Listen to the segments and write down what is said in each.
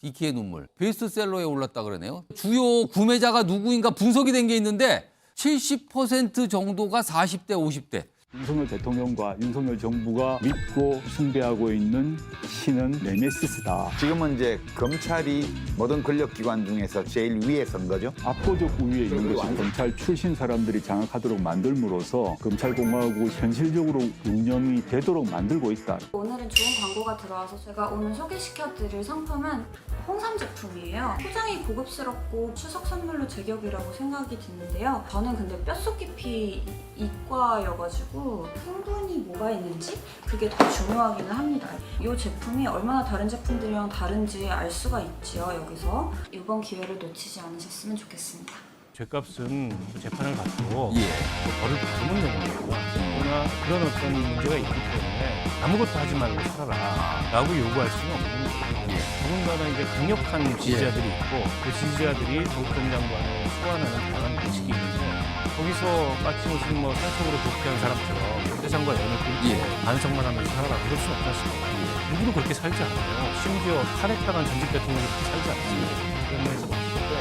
디키의 눈물 베스트셀러에 올랐다 그러네요. 주요 구매자가 누구인가 분석이 된 게 있는데 70% 정도가 40대, 50대. 윤석열 대통령과 윤석열 정부가 믿고 숭배하고 있는 신은 네메시스다. 지금은 이제 검찰이 모든 권력기관 중에서 제일 위에 선 거죠. 압도적 우위에 있는 것이 검찰 출신 사람들이 장악하도록 만들므로써 검찰공화국이 현실적으로 운영이 되도록 만들고 있다. 오늘은 좋은 광고가 들어와서 제가 오늘 소개시켜드릴 상품은 홍삼 제품이에요. 포장이 고급스럽고 추석 선물로 제격이라고 생각이 드는데요. 저는 근데 뼛속 깊이 이과여가지고 성분이 뭐가 있는지 그게 더 중요하기는 합니다. 이 제품이 얼마나 다른 제품들이랑 다른지 알 수가 있지요. 여기서 이번 기회를 놓치지 않으셨으면 좋겠습니다. 죗값은 재판을 받고 예. 벌을 받으면 되는 거고 그러나 그런 어떤 문제가 있기 때문에 아무것도 하지 말고 살아라 라고 요구할 수는 없는 거예요. 더군다나 이제 강력한 지지자들이 있고 그 지지자들이 조국 전 장관을 소환하는 다양한 방식이 있는데 거기서 마침없이 뭐 산속으로 복귀한 사람처럼 세상과 연을 끊고 반성만 하면서 살아라 그럴 수는 없지 않습니까? 누구도 그렇게 살지 않아요. 심지어 탄핵당한 전직 대통령도 그렇게 살지 않습니다. 그런 면에서 봤을 때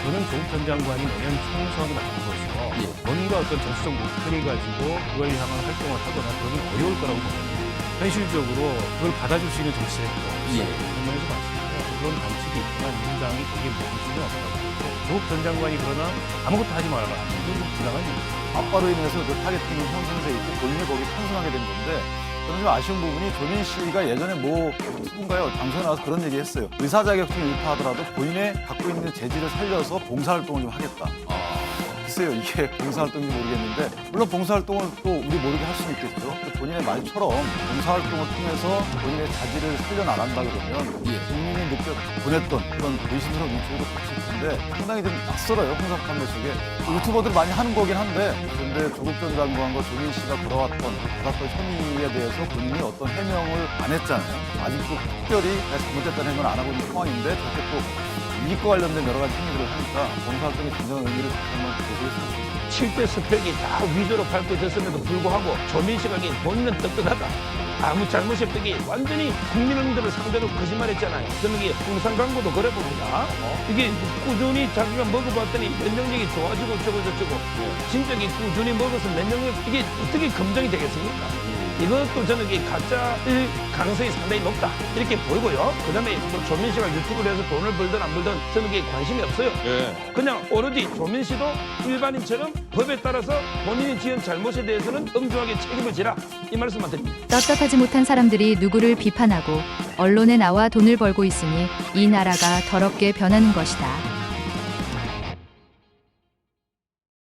저는 조국 전 장관이 내년 총선을 앞둔 것이고 뭔가 어떤 정치적 목표를 가지고 그걸 향한 활동을 하거나 그러면 어려울 거라고 봅니다. 현실적으로 그걸 받아줄 수 있는 정치력이 없어요. 그런 면에서 봤을 때 그런 방식이 있지만 민주당이 거기에 무슨 없다고. 조국 전 장관이 그러나 아무것도 하지 말아라. 이건 좀 부당한 일이죠. 아빠로 인해서 그 타겟팅이 형성돼 있고 본인이 거기에 편승하게 된 건데 저는 좀 아쉬운 부분이 조민 씨가 예전에 누군가요? 방송에 나와서 그런 얘기 했어요. 의사 자격증을 일파하더라도 본인의 갖고 있는 재질을 살려서 봉사활동을 좀 하겠다. 글쎄요, 이게 봉사활동인지 모르겠는데 물론 봉사활동을 또 우리 모르게 할 수는 있겠죠. 본인의 말처럼 봉사활동을 통해서 본인의 자질을 살려나간다 그러면 국민이 보냈던 그런 의심스러운 인식도 닥칠 텐데 상당히 좀 낯설어요. 홍삼 판매 쪽에. 유튜버들이 많이 하는 거긴 한데 그런데 조국 전 장관과 조민 씨가 받았던 혐의에 대해서 본인이 어떤 해명을 안 했잖아요. 아직도 특별히 내가 잘못했다는 해명을 안 하고 있는 상황인데 저렇게 또 이익과 관련된 여러 가지 행위들을 하니까 봉사활동의 진정한 의미를 다시 한번 되새겼으면 좋겠습니다. 7대 스펙이 다 위조로 밝혀졌음에도 불구하고 조민 씨가 본인은 떳떳하다. 아무 잘못이 없더니 완전히 국민들을 상대로 거짓말했잖아요. 저는 이게 홍삼 광고도 그래 봅니다. 이게 꾸준히 자기가 먹어봤더니 면역력이 좋아지고 저쩌고 진짜 이게 꾸준히 먹어서 면역력 이게 어떻게 검증이 되겠습니까? 이것도 저는 이게 가짜일 가능성이 상당히 높다 이렇게 보이고요. 그다음에 뭐 조민 씨가 유튜브를 해서 돈을 벌든 안 벌든 저는 이게 관심이 없어요. 그냥 오로지 조민 씨도 일반인처럼 법에 따라서 본인이 지은 잘못에 대해서는 엄중하게 책임을 지라 이 말씀만 드립니다. 떳떳하지 못한 사람들이 누구를 비판하고 언론에 나와 돈을 벌고 있으니 이 나라가 더럽게 변하는 것이다.